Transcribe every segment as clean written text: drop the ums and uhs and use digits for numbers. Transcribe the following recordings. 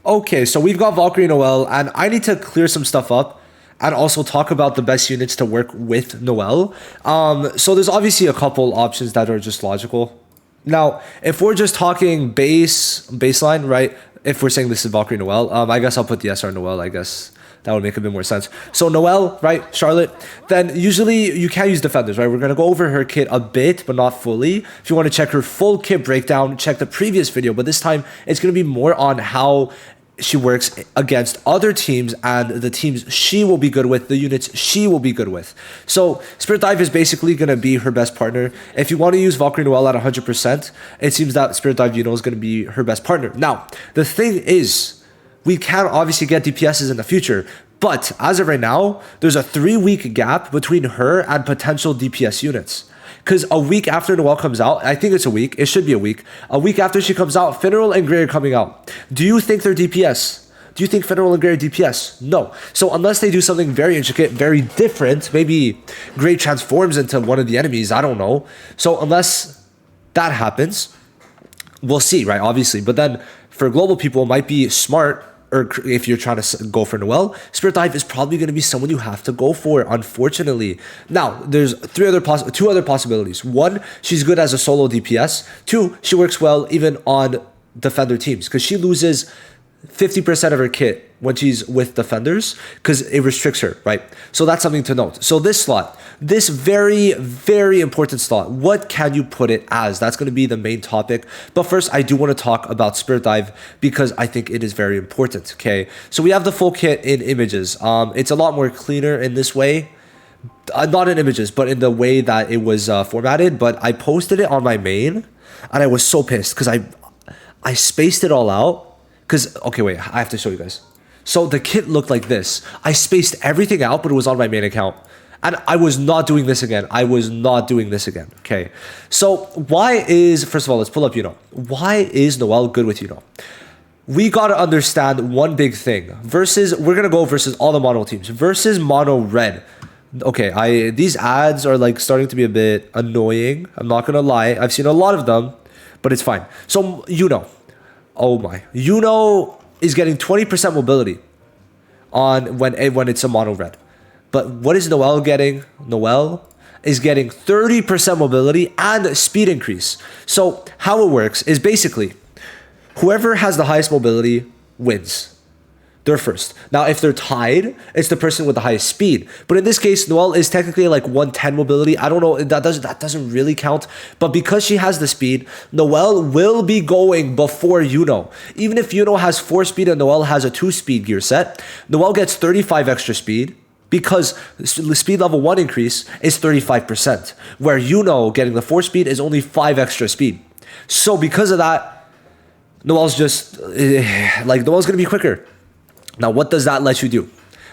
Okay, so we've got Valkyrie Noelle, and I need to clear some stuff up and also talk about the best units to work with Noelle. So there's obviously a couple options that are just logical. Now, if we're just talking baseline, right? If we're saying this is Valkyrie Noelle, I guess I'll put the SR Noelle, I guess. That would make a bit more sense. So Noelle, right, Charlotte, then usually you can't use defenders, right? We're going to go over her kit a bit, but not fully. If you want to check her full kit breakdown, check the previous video, but this time it's going to be more on how she works against other teams and the teams she will be good with, the units she will be good with. So Spirit Dive is basically going to be her best partner. If you want to use Valkyrie Noelle at 100%, it seems that Spirit Dive Yuno is going to be her best partner. Now, the thing is, we can obviously get DPSs in the future, but as of right now, there's a 3-week gap between her and potential DPS units. Because a week after Noelle comes out, I think it's a week, it should be a week after she comes out, Finneral and Grey are coming out. Do you think they're DPS? Do you think Finneral and Grey are DPS? No. So unless they do something very intricate, very different, maybe Grey transforms into one of the enemies, I don't know. So unless that happens, we'll see, right? Obviously. But then for global people, it might be smart, or if you're trying to go for Noelle, Spirit Dive is probably going to be someone you have to go for, unfortunately. Now, there's two other possibilities. One, she's good as a solo DPS. Two, she works well even on defender teams because she loses 50% of her kit when she's with defenders because it restricts her, right? So that's something to note. So this slot, this very, very important slot, what can you put it as? That's going to be the main topic. But first, I do want to talk about Spirit Dive because I think it is very important, okay? So we have the full kit in images. It's a lot more cleaner in this way. Not in images, but in the way that it was formatted. But I posted it on my main, and I was so pissed because I spaced it all out. Because, okay, wait, I have to show you guys. So the kit looked like this. I spaced everything out, but it was on my main account. And I was not doing this again. Okay. So first of all, let's pull up Yuno. Why is Noelle good with Yuno? We got to understand one big thing. We're going to go versus all the mono teams. Versus mono red. Okay, these ads are like starting to be a bit annoying. I'm not going to lie. I've seen a lot of them, but it's fine. So Yuno. Oh my. Yuno is getting 20% mobility on when it's a mono red. But what is Noelle getting? Noelle is getting 30% mobility and speed increase. So how it works is basically whoever has the highest mobility wins. They're first. Now, if they're tied, it's the person with the highest speed. But in this case, Noelle is technically like 110 mobility. I don't know. That doesn't really count. But because she has the speed, Noelle will be going before Yuno. Even if Yuno has 4 speed and Noelle has a 2 speed gear set, Noelle gets 35 extra speed because the speed level 1 increase is 35%, where Yuno getting the 4 speed is only 5 extra speed. So because of that, Noelle's Noelle's going to be quicker. Now, what does that let you do?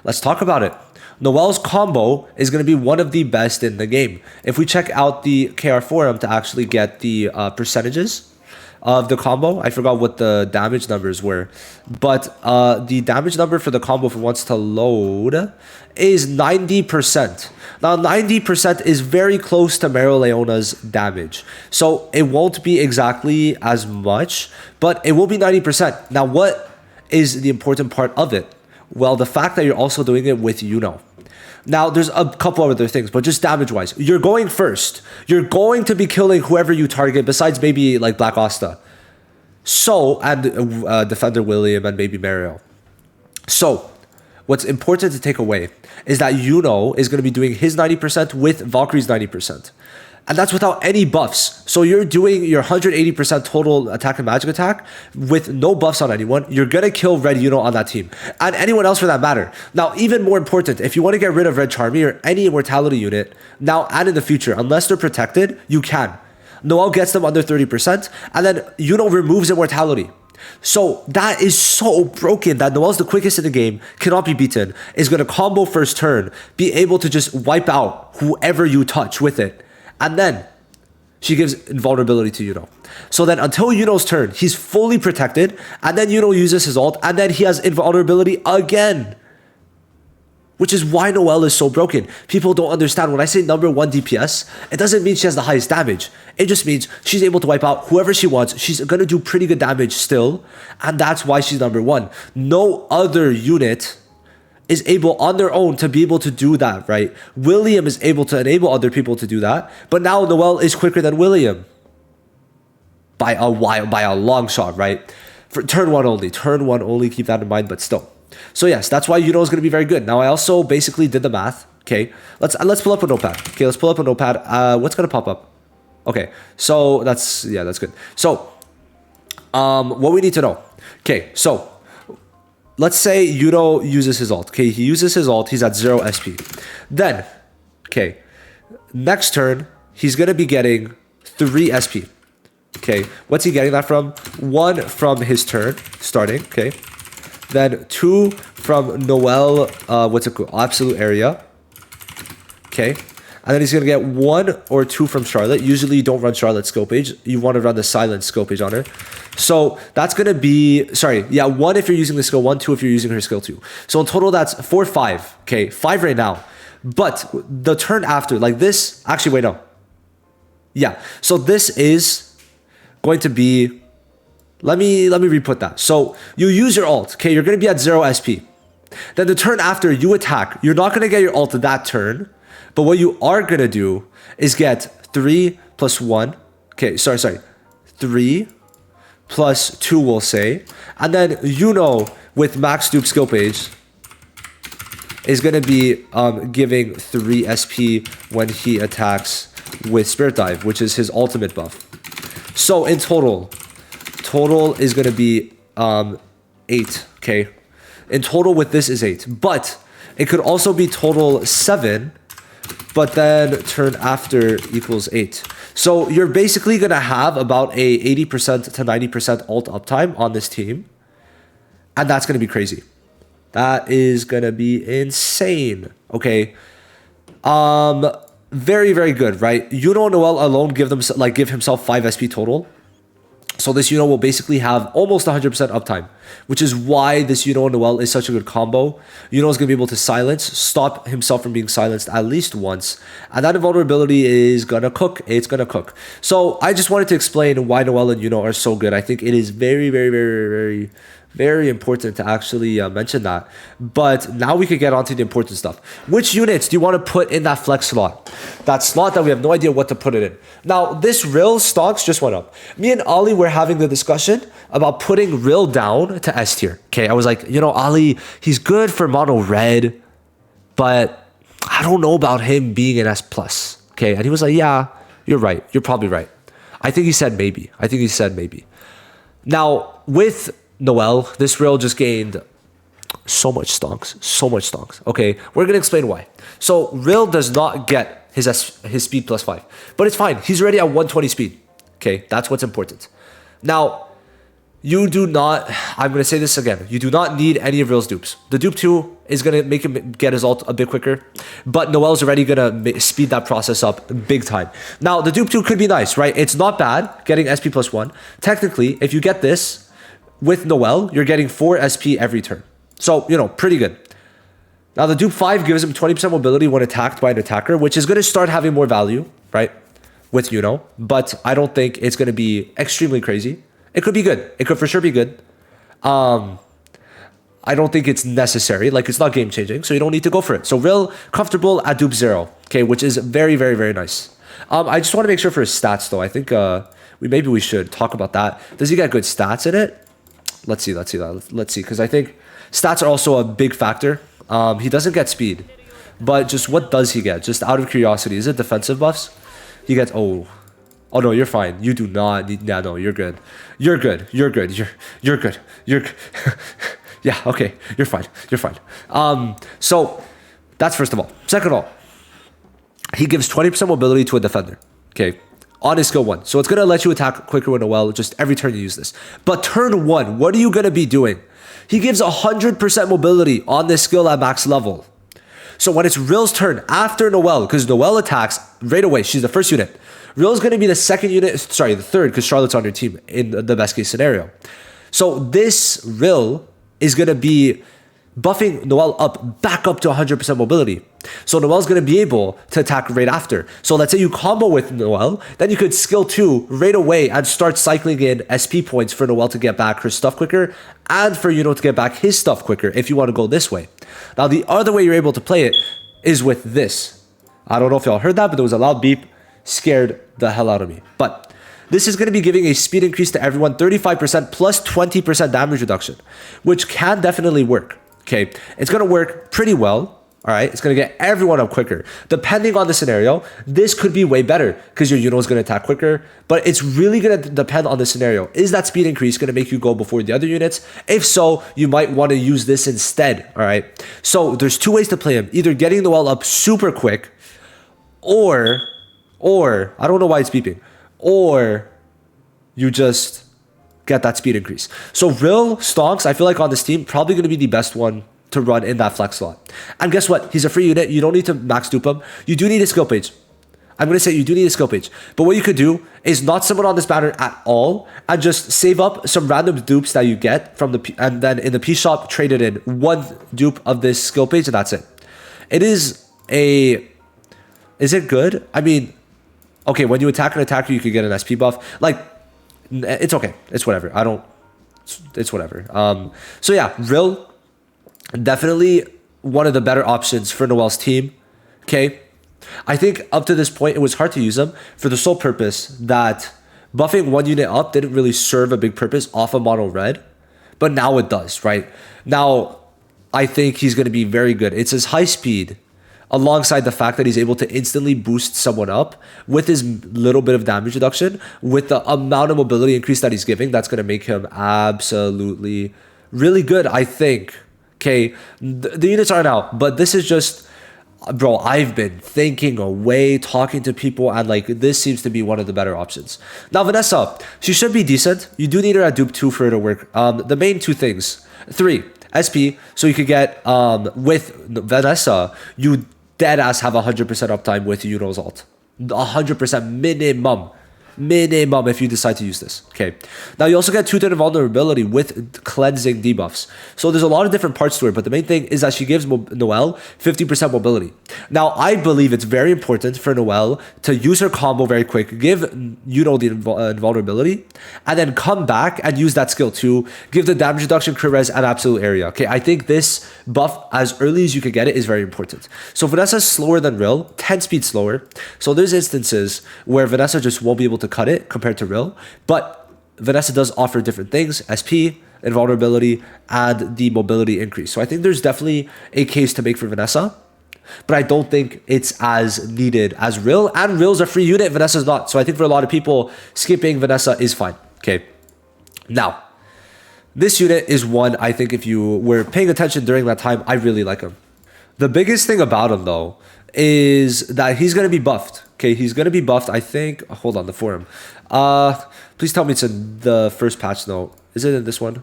Let's talk about it. Noelle's combo is going to be one of the best in the game. If we check out the KR forum to actually get the percentages of the combo, I forgot what the damage numbers were, but the damage number for the combo, if it wants to load, is 90%. Now, 90% is very close to Meryl Leona's damage. So it won't be exactly as much, but it will be 90%. Now, what is the important part of it? Well, the fact that you're also doing it with Yuno. Now, there's a couple other things, but just damage-wise, you're going first. You're going to be killing whoever you target, besides maybe like Black Asta. So, and Defender William and maybe Mario. So, what's important to take away is that Yuno is going to be doing his 90% with Valkyrie's 90%. And that's without any buffs. So you're doing your 180% total attack and magic attack with no buffs on anyone. You're going to kill Red Yuno on that team. And anyone else for that matter. Now, even more important, if you want to get rid of Red Charmy or any immortality unit, now and in the future, unless they're protected, you can. Noelle gets them under 30%, and then Yuno removes immortality. So that is so broken that Noelle's the quickest in the game, cannot be beaten, is going to combo first turn, be able to just wipe out whoever you touch with it. And then she gives invulnerability to Yuno. So then until Yuno's turn, he's fully protected. And then Yuno uses his ult. And then he has invulnerability again. which is why Noelle is so broken. People don't understand. When I say number 1 DPS, it doesn't mean she has the highest damage. It just means she's able to wipe out whoever she wants. She's going to do pretty good damage still, and that's why she's number 1. No other unit is able on their own to be able to do that, right? William is able to enable other people to do that, but now Noelle is quicker than William by a long shot, right? For turn 1 only, keep that in mind, but still. So yes, that's why Yuno is going to be very good. Now I also basically did the math. Okay, let's pull up a notepad. Okay, let's pull up a notepad. What's going to pop up? Okay, so that's good. So what we need to know. Okay, so let's say Yuno uses his ult. Okay, he uses his ult. He's at 0 SP. Then, okay, next turn he's going to be getting 3 SP. Okay, what's he getting that from? 1 from his turn starting. Okay. Then 2 from Noelle, what's it called? Absolute area. Okay. And then he's going to get 1 or 2 from Charlotte. Usually you don't run Charlotte skill page. You want to run the silent skill page on her. So that's going to be, 1 if you're using the skill 1, 2 if you're using her skill 2. So in total that's 4, 5. Okay, 5 right now. But the turn after, like this, actually wait, no. Yeah, so this is going to be, let me re-put that. So you use your ult, okay, you're going to be at 0 SP. Then the turn after you attack, you're not going to get your ult that turn, but what you are going to do is get 3 plus 1, okay, 3 plus 2 we'll say, and then Yuno with max dupe skill page is going to be giving 3 SP when he attacks with Spirit Dive, which is his ultimate buff. So in total is going to be 8, okay? In total with this is 8, but it could also be total 7, but then turn after equals 8. So you're basically going to have about a 80% to 90% ult uptime on this team, and that's going to be crazy. That is going to be insane, okay? Very, very good, right? Yuno and Noelle alone give himself 5 SP total. So this Yuno will basically have almost 100% uptime, which is why this Yuno and Noelle is such a good combo. Yuno is going to be able to stop himself from being silenced at least once. And that invulnerability is going to cook. It's going to cook. So I just wanted to explain why Noelle and Yuno are so good. I think it is very, very, very, very, very important to actually mention that. But now we could get onto the important stuff. Which units do you want to put in that flex slot? That slot that we have no idea what to put it in. Now, this Rill stocks just went up. Me and Ali were having the discussion about putting Rill down to S tier. Okay, I was like, Ali, he's good for mono red, but I don't know about him being an S+. Okay, and he was like, yeah, you're right. You're probably right. I think he said maybe. Now, with Noelle, this Rill just gained so much stonks. Okay, we're gonna explain why. So Rill does not get his speed plus 5, but it's fine. He's already at 120 speed. Okay, that's what's important. Now, you do not, I'm gonna say this again, you do not need any of Rill's dupes. The dupe 2 is gonna make him get his ult a bit quicker, but Noelle's already gonna speed that process up big time. Now, the dupe 2 could be nice, right? It's not bad getting SP plus 1. Technically, if you get this with Noelle, you're getting 4 SP every turn. So, pretty good. Now, the dupe 5 gives him 20% mobility when attacked by an attacker, which is going to start having more value, right, with Yuno. But I don't think it's going to be extremely crazy. It could be good. It could for sure be good. I don't think it's necessary. Like, it's not game-changing, so you don't need to go for it. So, Rill, comfortable at dupe 0, okay, which is very, very, very nice. I just want to make sure for his stats, though. I think maybe we should talk about that. Does he get good stats in it? Let's see, because I think stats are also a big factor. He doesn't get speed, but just what does he get? Just out of curiosity, is it defensive buffs? He gets, oh no, you're fine. You do not need, yeah, no, you're good. You're good. Yeah, okay, you're fine. So that's first of all. Second of all, he gives 20% mobility to a defender, okay? On his skill 1. So it's going to let you attack quicker with Noelle just every turn you use this. But turn 1, what are you going to be doing? He gives 100% mobility on this skill at max level. So when it's Rill's turn after Noelle, because Noelle attacks right away, she's the first unit. Rill's going to be the the third, because Charlotte's on your team in the best case scenario. So this Rill is going to be buffing Noelle up back up to 100% mobility. So Noelle's going to be able to attack right after. So let's say you combo with Noelle, then you could skill 2 right away and start cycling in SP points for Noelle to get back her stuff quicker and for Yuno to get back his stuff quicker if you want to go this way. Now, the other way you're able to play it is with this. I don't know if y'all heard that, but there was a loud beep. Scared the hell out of me. But this is going to be giving a speed increase to everyone, 35% plus 20% damage reduction, which can definitely work. Okay, it's going to work pretty well. All right, it's going to get everyone up quicker. Depending on the scenario, this could be way better because your Yuno is going to attack quicker, but it's really going to depend on the scenario. Is that speed increase going to make you go before the other units? If so, you might want to use this instead. All right, so there's two ways to play him. Either getting Noelle up super quick or I don't know why it's beeping, or you just get that speed increase. So Rill, Stonks, I feel like on this team, probably going to be the best one to run in that flex slot. And guess what? He's a free unit. You don't need to max dupe him. You do need a skill page. I'm going to say you do need a skill page. But what you could do is not summon on this banner at all and just save up some random dupes that you get from the and then in the P shop, trade it in one dupe of this skill page and that's it. Is it good? I mean, okay, when you attack an attacker, you could get an SP buff. Like, it's okay. It's whatever. It's whatever. So yeah, Rill, definitely one of the better options for Noelle's team. Okay. I think up to this point, it was hard to use him for the sole purpose that buffing one unit up didn't really serve a big purpose off of mono red, but now it does, right? Now, I think he's going to be very good. It's his high speed alongside the fact that he's able to instantly boost someone up with his little bit of damage reduction, with the amount of mobility increase that he's giving, that's going to make him absolutely really good, I think. Okay, the units aren't out, but this is just, bro, I've been thinking away, talking to people, and like this seems to be one of the better options. Now, Vanessa, she should be decent. You do need her at dupe 2 for it to work. The main two things. 3, SP, so you could get, with Vanessa, you dead ass have 100% uptime with Yuno's ult. 100% minimum if you decide to use this. Okay. Now you also get 2-turn invulnerability with cleansing debuffs. So there's a lot of different parts to it, but the main thing is that she gives Noelle 50% mobility. Now I believe it's very important for Noelle to use her combo very quick, give Yuno the invulnerability, and then come back and use that skill to give the damage reduction, crit res, and absolute area. Okay, I think this buff as early as you could get it is very important. So Vanessa's slower than Rill, 10 speed slower. So there's instances where Vanessa just won't be able to cut it compared to Rill, but Vanessa does offer different things: SP, invulnerability, and the mobility increase. So I think there's definitely a case to make for Vanessa, but I don't think it's as needed as Rill, and Rill's a free unit, Vanessa's not. So I think for a lot of people, skipping Vanessa is fine. Okay, now this unit is one I think if you were paying attention during that time, I really like him. The biggest thing about him though is that he's going to be buffed. Okay, he's going to be buffed, I think. Hold on, the forum. Please tell me it's in the first patch note. Is it in this one?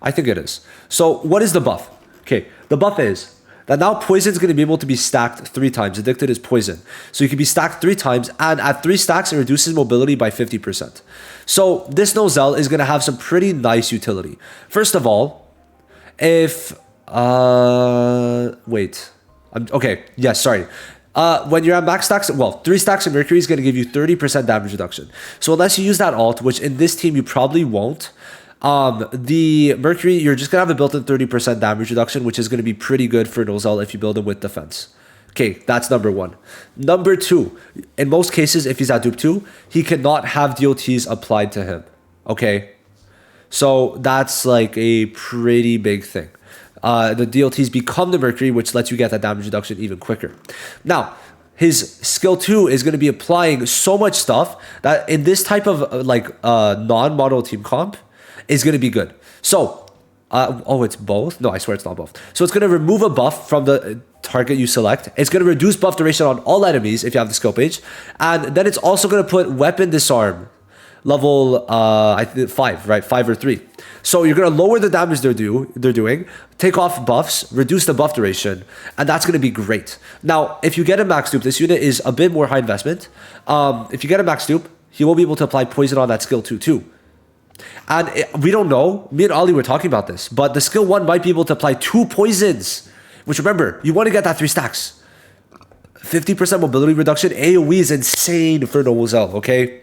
I think it is. So what is the buff? Okay, the buff is that now poison is going to be able to be stacked 3 times. Addicted is poison. So you can be stacked 3 times, and at 3 stacks, it reduces mobility by 50%. So this Nozel is going to have some pretty nice utility. First of all, if... wait. Okay, yes, sorry. When you're at max stacks, well, 3 stacks of Mercury is going to give you 30% damage reduction. So unless you use that ult, which in this team you probably won't, the Mercury, you're just going to have a built-in 30% damage reduction, which is going to be pretty good for Nozel if you build him with defense. Okay, that's number 1. Number 2, in most cases, if he's at dupe 2, he cannot have DOTs applied to him. Okay, so that's like a pretty big thing. The DLTs become the Mercury, which lets you get that damage reduction even quicker. Now, his skill 2 is going to be applying so much stuff that in this type of non-model team comp is going to be good. So, it's both? No, I swear it's not both. So it's going to remove a buff from the target you select. It's going to reduce buff duration on all enemies if you have the skill page. And then it's also going to put weapon disarm level I think 5, right? 5 or 3. So you're going to lower the damage they're doing, take off buffs, reduce the buff duration, and that's going to be great. Now, if you get a max dupe, this unit is a bit more high investment. If you get a max dupe, he will be able to apply poison on that skill 2 too. We don't know. Me and Ollie were talking about this, but the skill 1 might be able to apply 2 poisons, which remember, you want to get that 3 stacks. 50% mobility reduction. AoE is insane for Nozel, okay?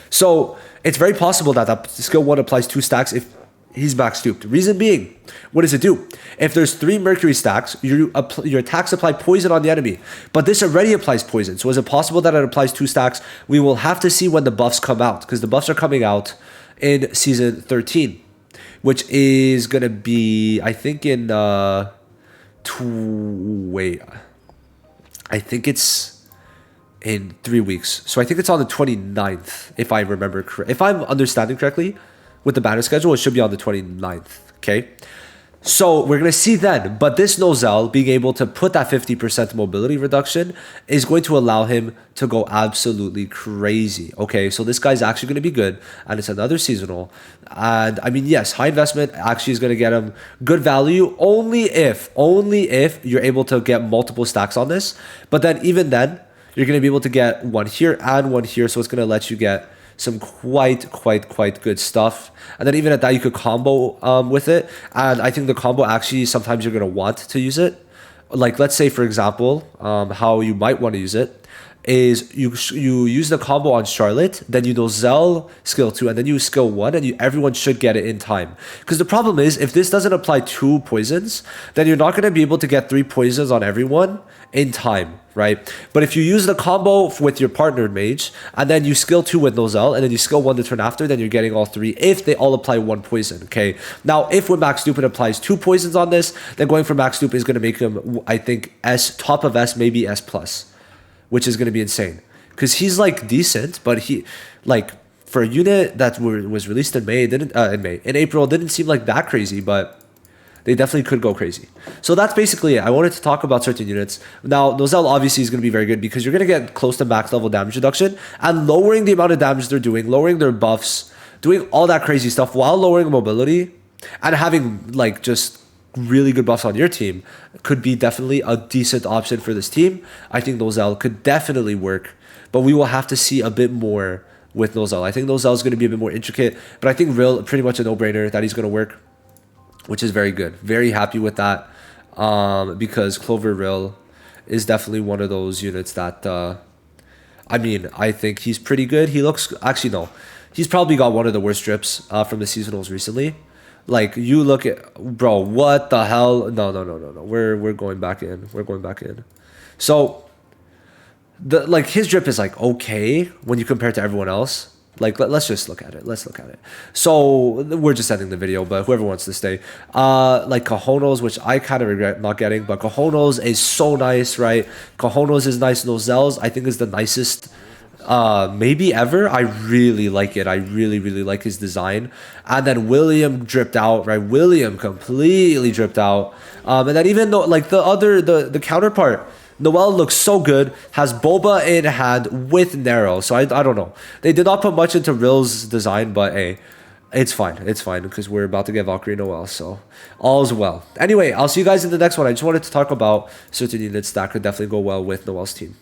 So it's very possible that that skill 1 applies 2 stacks if he's max duped. Reason being, what does it do? If there's 3 mercury stacks, your attacks apply poison on the enemy. But this already applies poison. So is it possible that it applies 2 stacks? We will have to see when the buffs come out, because the buffs are coming out in season 13, which is going to be, I think, in... I think it's in 3 weeks. So I think it's on the 29th, if I remember correctly. If I'm understanding correctly, with the banner schedule, it should be on the 29th, okay? So we're going to see then, but this Nozel being able to put that 50% mobility reduction is going to allow him to go absolutely crazy, okay? So this guy's actually going to be good, and it's another seasonal. And I mean, yes, high investment actually is going to get him good value only if you're able to get multiple stacks on this. But then even then, you're going to be able to get 1 here and 1 here, so it's going to let you get some quite good stuff. And then even at that, you could combo with it. And I think the combo actually, sometimes you're going to want to use it. Like, let's say, for example, how you might want to use it is you use the combo on Charlotte, then you Nozel skill 2, and then you skill 1, and everyone should get it in time. Because the problem is, if this doesn't apply 2 poisons, then you're not going to be able to get 3 poisons on everyone in time, right? But if you use the combo with your partnered mage, and then you skill 2 with Nozel, and then you skill 1 the turn after, then you're getting all 3 if they all apply 1 poison, okay? Now, if when Max Stupid applies 2 poisons on this, then going for Max Stupid is going to make him, I think, S, top of S, maybe S+, which is going to be insane. Because he's, like, decent, but he, like, for a unit that was released in in April, didn't seem like that crazy, but they definitely could go crazy. So that's basically it. I wanted to talk about certain units. Now, Nozel obviously is going to be very good because you're going to get close to max level damage reduction and lowering the amount of damage they're doing, lowering their buffs, doing all that crazy stuff while lowering mobility and having, like, just really good buffs on your team could be definitely a decent option for this team. I think Nozel could definitely work, but we will have to see a bit more with Nozel. I think Nozel is going to be a bit more intricate, but I think Rill, pretty much a no-brainer that he's going to work, which is very good. Very happy with that because Clover Rill is definitely one of those units that, I mean, I think he's pretty good. He looks, actually no, he's probably got one of the worst drips from the seasonals recently. Like, you look at, bro, what the hell? No. We're going back in. We're going back in. So, like, his drip is, like, okay when you compare it to everyone else. Like, let's just look at it. Let's look at it. So, we're just ending the video, but whoever wants to stay. Like, Cajonos, which I kind of regret not getting, but Cajonos is so nice, right? Cajonos is nice. Nozels, I think, is the nicest maybe ever. I really like it. I really like his design. And then William dripped out, right? William completely dripped out. And then even though, like, the counterpart, Noel looks so good, has Boba in hand with Narrow. So I don't know. They did not put much into Rill's design, but hey, it's fine. It's fine because we're about to get VALKYRIE NOELLE, so all's well. Anyway, I'll see you guys in the next one. I just wanted to talk about certain units that could definitely go well with Noel's team.